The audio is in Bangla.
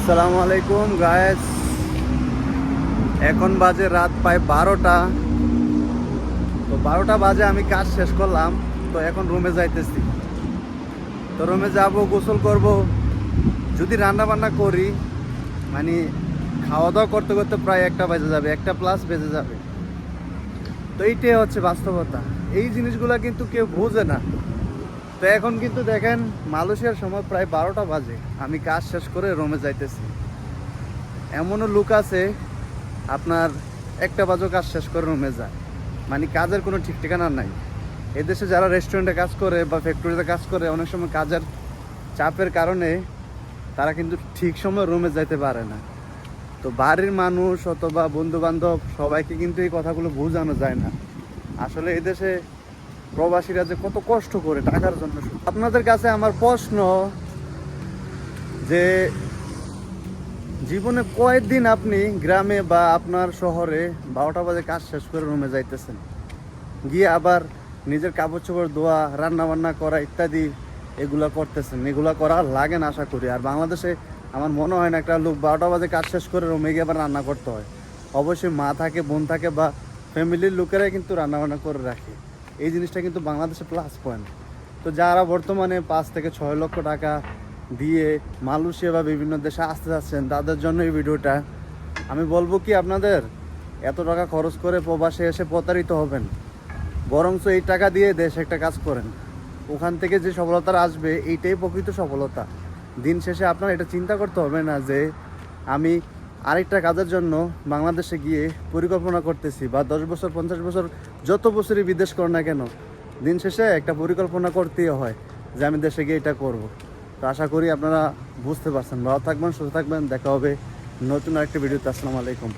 আসসালামু আলাইকুম গায়েস, এখন বাজে রাত প্রায় 12টা। তো 12টা বাজে আমি কাজ শেষ করলাম। তো এখন রুমে যাইতেছি। তো রুমে যাব, গোসল করব। যদি রান্না বান্না করি, মানে খাওয়া দাওয়া করতে করতে প্রায় 1টা বেজে যাবে, 1টা প্লাস বেজে যাবে। তো এইটাই হচ্ছে বাস্তবতা। এই জিনিসগুলো কিন্তু কেউ বোঝে না। তো এখন কিন্তু দেখেন, মালয়েশিয়ার সময় প্রায় 12টা বাজে, আমি কাজ শেষ করে রুমে যাইতেছি। এমনও লোক আছে আপনার 1টা বাজে কাজ শেষ করে রুমে যায়, মানে কাজের কোনো ঠিক ঠিকানা নাই। এদেশে যারা রেস্টুরেন্টে কাজ করে বা ফ্যাক্টরিতে কাজ করে, অনেক সময় কাজের চাপের কারণে তারা কিন্তু ঠিক সময় রুমে যাইতে পারে না। তো বাড়ির মানুষ অথবা বন্ধু বান্ধব সবাইকে কিন্তু এই কথাগুলো বোঝানো যায় না। আসলে এদেশে প্রবাসীরা যে কত কষ্ট করে টাকার জন্য। আপনাদের কাছে আমার প্রশ্ন, যে জীবনে কয়েকদিন আপনি গ্রামে বা আপনার শহরে 12টা বাজে কাজ শেষ করে রুমে যাইতেছেন, গিয়ে আবার নিজের কাপড় চোপড় ধোয়া, রান্না বান্না করা ইত্যাদি এগুলা করতেছেন? এগুলা করা লাগে না আশা করি। আর বাংলাদেশে আমার মনে হয় না একটা লোক 12টা বাজে কাজ শেষ করে রুমে গিয়ে আবার রান্না করতে হয়। অবশ্যই মা থাকে, বোন থাকে বা ফ্যামিলির লোকেরাই কিন্তু রান্না বান্না করে রাখে। এই জিনিসটা কিন্তু বাংলাদেশে প্লাস পয়েন্ট। তো যারা বর্তমানে 5 থেকে 6 লক্ষ টাকা দিয়ে মালয়েশিয়া বা বিভিন্ন দেশে আসতে যাচ্ছেন, তাদের জন্য এই ভিডিওটা। আমি বলবো কি, আপনাদের এত টাকা খরচ করে প্রবাসে এসে প্রতারিত হবেন, বরঞ্চ এই টাকা দিয়ে দেশে একটা কাজ করেন। ওখান থেকে যে সফলতা আসবে, এইটাই প্রকৃত সফলতা। দিন শেষে আপনার এটা চিন্তা করতে হবে না যে আমি আরেকটা কাজের জন্য বাংলাদেশে গিয়ে পরিকল্পনা করতেছি, বা 10 বছর 50 বছর যত বছরই বিদেশ কর না কেন, দিন শেষে একটা পরিকল্পনা করতেই হয় যে আমি দেশে গিয়ে এটা করব। তো আশা করি আপনারা বুঝতে পারছেন। ভালো থাকবেন, সুস্থ থাকবেন। দেখা হবে নতুন আরেকটা ভিডিওতে। আসসালামু আলাইকুম।